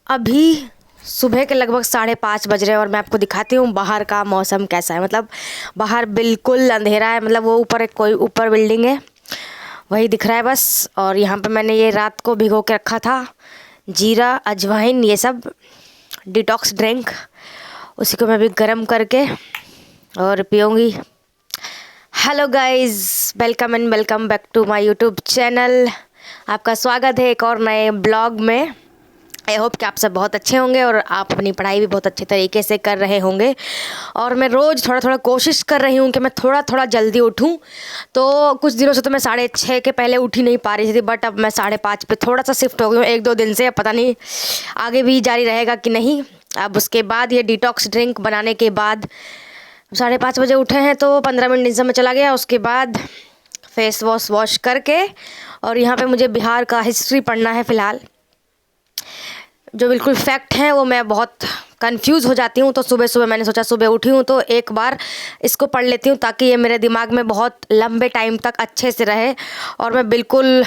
अभी सुबह के लगभग 5:30 बज रहे हैं और मैं आपको दिखाती हूँ बाहर का मौसम कैसा है। मतलब बाहर बिल्कुल अंधेरा है। मतलब वो ऊपर एक कोई ऊपर बिल्डिंग है वही दिख रहा है बस। और यहाँ पे मैंने ये रात को भिगो के रखा था जीरा अजवाइन ये सब डिटॉक्स ड्रिंक, उसी को मैं भी गर्म करके और पीऊँगी। Hello guys, welcome and welcome back to my YouTube channel. आपका स्वागत है एक और नए ब्लॉग में। आई होप कि आप सब बहुत अच्छे होंगे और आप अपनी पढ़ाई भी बहुत अच्छे तरीके से कर रहे होंगे। और मैं रोज़ थोड़ा थोड़ा कोशिश कर रही हूँ कि मैं थोड़ा थोड़ा जल्दी उठूँ। तो कुछ दिनों से तो मैं 6:30 के पहले उठ ही नहीं पा रही थी, बट अब मैं 5:30 पे थोड़ा सा शिफ्ट हो गई हूँ 1-2 दिन से। पता नहीं आगे भी जारी रहेगा कि नहीं। अब उसके बाद ये डिटॉक्स ड्रिंक बनाने के बाद 5:30 बजे उठे हैं तो 15 मिनट नींद में चला गया। उसके बाद फेस वॉश करके और यहाँ पे मुझे बिहार का हिस्ट्री पढ़ना है फ़िलहाल। जो बिल्कुल फैक्ट है वो मैं बहुत कंफ्यूज हो जाती हूँ। तो सुबह सुबह मैंने सोचा सुबह उठी हूँ तो एक बार इसको पढ़ लेती हूँ ताकि ये मेरे दिमाग में बहुत लंबे टाइम तक अच्छे से रहे। और मैं बिल्कुल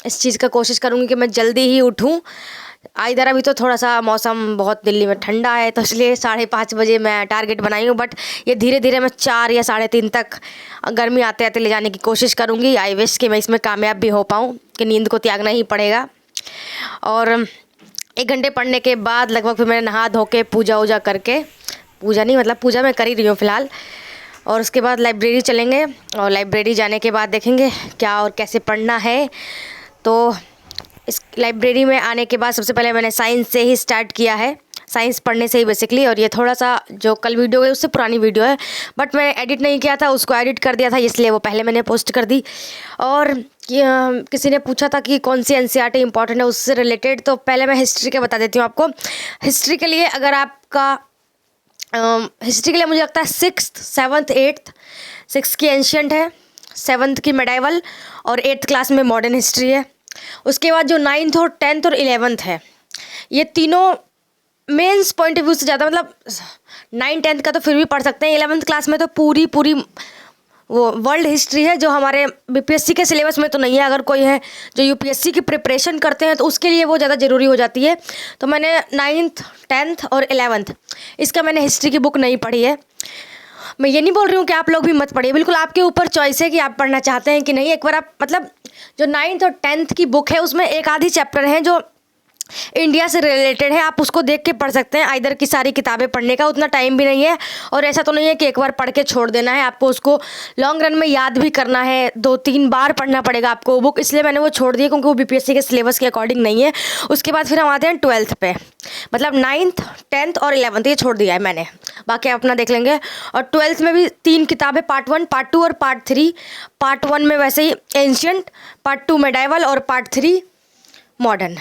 इस चीज़ का कोशिश करूँगी कि मैं जल्दी ही उठूँ। इधर अभी तो थोड़ा सा मौसम बहुत दिल्ली में ठंडा है तो इसलिए 5:30 बजे मैं टारगेट बनाई हूँ। बट ये धीरे धीरे मैं 4 या 3:30 तक गर्मी आते आते ले जाने की कोशिश करूँगी। आई विश कि मैं इसमें कामयाब भी हो पाऊँ कि नींद को त्यागना ही पड़ेगा। और 1 घंटे पढ़ने के बाद लगभग फिर मैंने नहा धो के पूजा वूजा करके, पूजा नहीं मतलब पूजा मैं कर ही रही हूँ फ़िलहाल। और उसके बाद लाइब्रेरी चलेंगे और लाइब्रेरी जाने के बाद देखेंगे क्या और कैसे पढ़ना है। तो इस लाइब्रेरी में आने के बाद सबसे पहले मैंने साइंस से ही स्टार्ट किया है, साइंस पढ़ने से ही बेसिकली। और ये थोड़ा सा जो कल वीडियो है उससे पुरानी वीडियो है, बट मैं एडिट नहीं किया था, उसको एडिट कर दिया था इसलिए वो पहले मैंने पोस्ट कर दी। और किसी ने पूछा था कि कौन सी एनसीईआरटी इंपॉर्टेंट है उससे रिलेटेड, तो पहले मैं हिस्ट्री के बता देती हूँ आपको। हिस्ट्री के लिए अगर आपका हिस्ट्री के लिए मुझे लगता है 6th 7th 8th 6th की एंशियंट है, 7th की मेडाइवल और 8th क्लास में मॉडर्न हिस्ट्री है। उसके बाद जो 9th और 10th और 11th है ये तीनों मेंस पॉइंट ऑफ व्यू से ज़्यादा, मतलब 9-10 का तो फिर भी पढ़ सकते हैं। 11th क्लास में तो पूरी वो वर्ल्ड हिस्ट्री है जो हमारे बीपीएससी के सिलेबस में तो नहीं है। अगर कोई है जो यूपीएससी की प्रिपरेशन करते हैं तो उसके लिए वो ज़्यादा ज़रूरी हो जाती है। तो मैंने 9th 10th और 11th इसका मैंने हिस्ट्री की बुक नहीं पढ़ी है। मैं ये नहीं बोल रही हूँ कि आप लोग भी मत पढ़िए, बिल्कुल आपके ऊपर चॉइस है कि आप पढ़ना चाहते हैं कि नहीं। एक बार आप मतलब जो 9th और 10th की बुक है उसमें एक आधी चैप्टर है जो इंडिया से रिलेटेड है, आप उसको देख के पढ़ सकते हैं। इधर की सारी किताबें पढ़ने का उतना टाइम भी नहीं है और ऐसा तो नहीं है कि एक बार पढ़ के छोड़ देना है। आपको उसको लॉन्ग रन में याद भी करना है, 2-3 बार पढ़ना पड़ेगा आपको बुक। इसलिए मैंने वो छोड़ दिया क्योंकि वो बीपीएससी के सिलेबस के अकॉर्डिंग नहीं है। उसके बाद फिर हम आते हैं 12th पे, मतलब 9th 10th और 11th ये छोड़ दिया है मैंने, बाकी आप अपना देख लेंगे। और 12th में भी 3 किताबें, पार्ट 1 पार्ट 2 और पार्ट 3। पार्ट 1 में वैसे ही एंशियंट, पार्ट 2 मेडाइवल और पार्ट 3 मॉडर्न।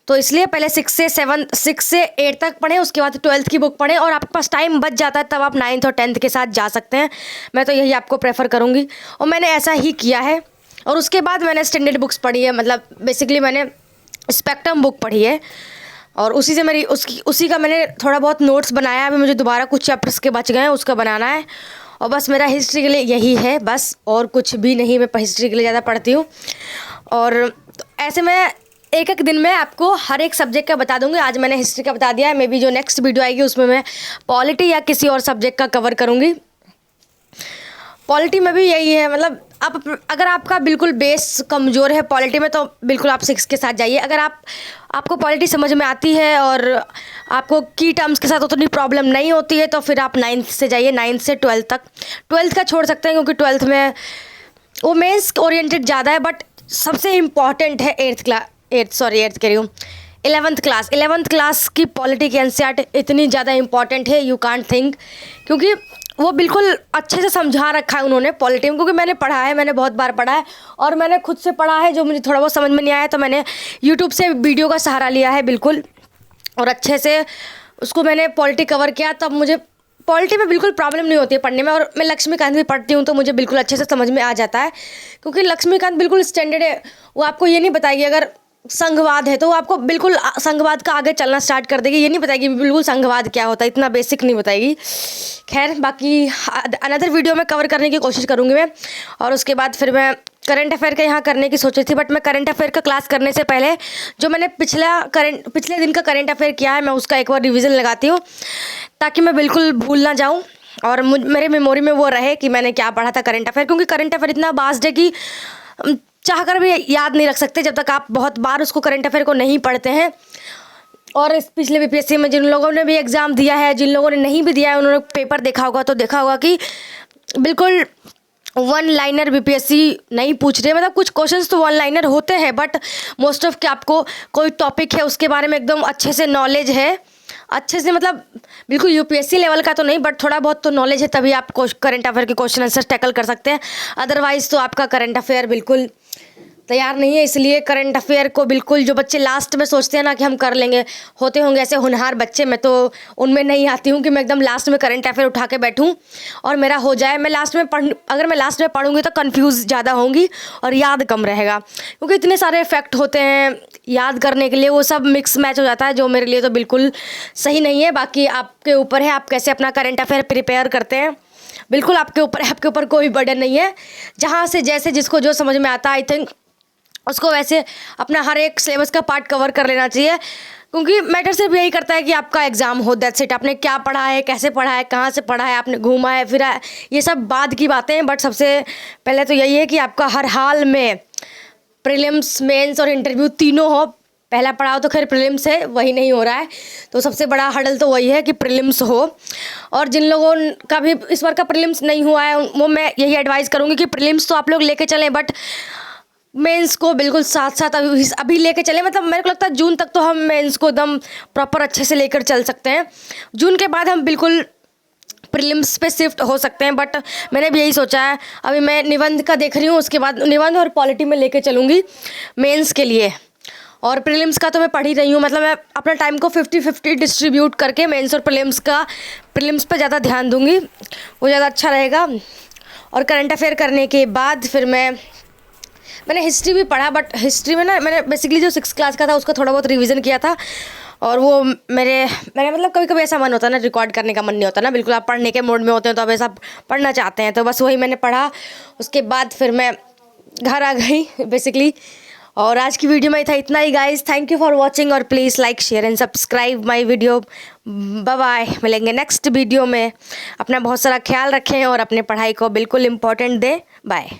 तो इसलिए पहले 6 से 8 तक पढ़ें, उसके बाद 12th की बुक पढ़ें और आपके पास टाइम बच जाता है तब आप 9th और 10th के साथ जा सकते हैं। मैं तो यही आपको प्रेफर करूँगी और मैंने ऐसा ही किया है। और उसके बाद मैंने स्टैंडर्ड बुक्स पढ़ी है, मतलब बेसिकली मैंने स्पेक्ट्रम बुक पढ़ी है और उसी से मेरी उसी का मैंने थोड़ा बहुत नोट्स बनाया है। अभी मुझे दोबारा कुछ चैप्टर्स के बच गए हैं, उसका बनाना है। और बस मेरा हिस्ट्री के लिए यही है बस, और कुछ भी नहीं। मैं हिस्ट्री के लिए ज़्यादा पढ़ती हूँ। और तो ऐसे मैं एक दिन में आपको हर एक सब्जेक्ट का बता दूंगी। आज मैंने हिस्ट्री का बता दिया है, मे बी जो नेक्स्ट वीडियो आएगी उसमें मैं पॉलिटी या किसी और सब्जेक्ट का कवर करूंगी। पॉलिटी में भी यही है, मतलब आप अगर आपका बिल्कुल बेस कमज़ोर है पॉलिटी में तो बिल्कुल आप 6 के साथ जाइए। अगर आपको पॉलिटी समझ में आती है और आपको की टर्म्स के साथ उतनी प्रॉब्लम नहीं होती है तो फिर आप 9th से जाइए, 9th से 12th तक। 12th का छोड़ सकते हैं क्योंकि 12th में वो मेंस ओरिएंटेड ज़्यादा है, बट सबसे इम्पॉर्टेंट है 8th कह रही हूँ 11th क्लास की पॉलिटी की एनसीईआरटी इतनी ज़्यादा इंपॉर्टेंट है, यू कांट थिंक। क्योंकि वो बिल्कुल अच्छे से समझा रखा है उन्होंने पॉलिटी में, क्योंकि मैंने पढ़ा है, मैंने बहुत बार पढ़ा है और मैंने खुद से पढ़ा है। जो मुझे थोड़ा बहुत समझ में नहीं आया तो मैंने यूट्यूब से वीडियो का सहारा लिया है बिल्कुल, और अच्छे से उसको मैंने पॉलिटी कवर किया। तब मुझे पॉलिटी में बिल्कुल प्रॉब्लम नहीं होती है पढ़ने में। और मैं लक्ष्मीकांत भी पढ़ती हूँ तो मुझे बिल्कुल अच्छे से समझ में आ जाता है, क्योंकि लक्ष्मीकांत बिल्कुल स्टैंडर्ड है। वो आपको ये नहीं बताएगी, अगर संघवाद है तो वो आपको बिल्कुल संघवाद का आगे चलना स्टार्ट कर देगी। ये नहीं बताएगी बिल्कुल संघवाद क्या होता है, इतना बेसिक नहीं बताएगी। खैर बाकी अनदर वीडियो में कवर करने की कोशिश करूँगी मैं। और उसके बाद फिर मैं करंट अफेयर का यहाँ करने की सोची थी, बट मैं करंट अफेयर का क्लास करने से पहले जो मैंने पिछले दिन का करंट अफेयर किया है मैं उसका एक बार रिविज़न लगाती हूँ, ताकि मैं बिल्कुल भूल ना जाऊँ और मेरे मेमोरी में वो रहे कि मैंने क्या पढ़ा था करंट अफेयर। क्योंकि करंट अफेयर इतना वास्ट है कि चाह कर भी याद नहीं रख सकते जब तक आप बहुत बार उसको करंट अफेयर को नहीं पढ़ते हैं। और इस पिछले बीपीएससी में जिन लोगों ने भी एग्ज़ाम दिया है, जिन लोगों ने नहीं भी दिया है, उन्होंने पेपर देखा होगा तो देखा होगा कि बिल्कुल वन लाइनर बीपीएससी नहीं पूछ रहे। मतलब कुछ क्वेश्चंस तो वन लाइनर होते हैं, बट मोस्ट ऑफ के आपको कोई टॉपिक है उसके बारे में एकदम अच्छे से नॉलेज है, अच्छे से मतलब बिल्कुल यूपीएससी लेवल का तो नहीं बट थोड़ा बहुत तो नॉलेज है, तभी आप करंट अफेयर के क्वेश्चन आंसर टैकल कर सकते हैं। अदरवाइज़ तो आपका करंट अफेयर बिल्कुल तैयार नहीं है। इसलिए करंट अफेयर को बिल्कुल जो बच्चे लास्ट में सोचते हैं ना कि हम कर लेंगे, होते होंगे ऐसे होनहार बच्चे, मैं तो उनमें नहीं आती हूँ कि मैं एकदम लास्ट में करंट अफेयर उठा के बैठूँ और मेरा हो जाए। मैं लास्ट में अगर मैं लास्ट में पढ़ूँगी तो कंफ्यूज ज़्यादा होंगी और याद कम रहेगा, क्योंकि इतने सारे इफेक्ट होते हैं याद करने के लिए, वो सब मिक्स मैच हो जाता है, जो मेरे लिए तो बिल्कुल सही नहीं है। बाकी आपके ऊपर है आप कैसे अपना करंट अफेयर प्रिपेयर करते हैं, बिल्कुल आपके ऊपर है, आपके ऊपर कोई बर्डन नहीं है। जहाँ से जैसे जिसको जो समझ में आता आई थिंक उसको वैसे अपना हर एक सिलेबस का पार्ट कवर कर लेना चाहिए, क्योंकि मैटर सिर्फ यही करता है कि आपका एग्ज़ाम हो, दैट्स इट। आपने क्या पढ़ा है, कैसे पढ़ा है, कहाँ से पढ़ा है, आपने घूमा है फिरा है, ये सब बाद की बातें हैं। बट सबसे पहले तो यही है कि आपका हर हाल में प्रीलिम्स, मेंस और इंटरव्यू तीनों हो। पहला पढ़ाओ तो खैर प्रीलिम्स है, वही नहीं हो रहा है, तो सबसे बड़ा हडल तो वही है कि प्रीलिम्स हो। और जिन लोगों का भी इस बार का प्रीलिम्स नहीं हुआ है वो मैं यही एडवाइस करूँगी कि प्रीलिम्स तो आप लोग लेके चलें, बट मेंस को बिल्कुल साथ साथ अभी लेके चले। मतलब मेरे को लगता है जून तक तो हम मेंस को एकदम प्रॉपर अच्छे से लेकर चल सकते हैं। जून के बाद हम बिल्कुल प्रीलिम्स पे शिफ्ट हो सकते हैं, बट मैंने भी यही सोचा है। अभी मैं निबंध का देख रही हूँ, उसके बाद निबंध और पॉलिटी में लेके चलूँगी मेंस के लिए। और प्रीलिम्स का तो मैं पढ़ ही रही हूँ, मतलब मैं अपना टाइम को 50-50 डिस्ट्रीब्यूट करके मेंस और प्रीलिम्स पे ज़्यादा ध्यान दूँगी, वो ज़्यादा अच्छा रहेगा। और करंट अफेयर करने के बाद फिर मैंने हिस्ट्री भी पढ़ा, बट हिस्ट्री में ना मैंने बेसिकली जो 6th क्लास का था उसका थोड़ा बहुत रिवीजन किया था। और वो मेरे मतलब कभी कभी ऐसा मन होता है ना, रिकॉर्ड करने का मन नहीं होता ना, बिल्कुल आप पढ़ने के मोड में होते हैं तो आप ऐसा पढ़ना चाहते हैं, तो बस वही मैंने पढ़ा। उसके बाद फिर मैं घर आ गई बेसिकली। और आज की वीडियो में था इतना ही guys. Thank you for watching और please like share and subscribe my video. Bye bye, मिलेंगे नेक्स्ट वीडियो में। अपना बहुत सारा ख्याल रखें और अपने पढ़ाई को बिल्कुल इम्पोर्टेंट दें। बाय।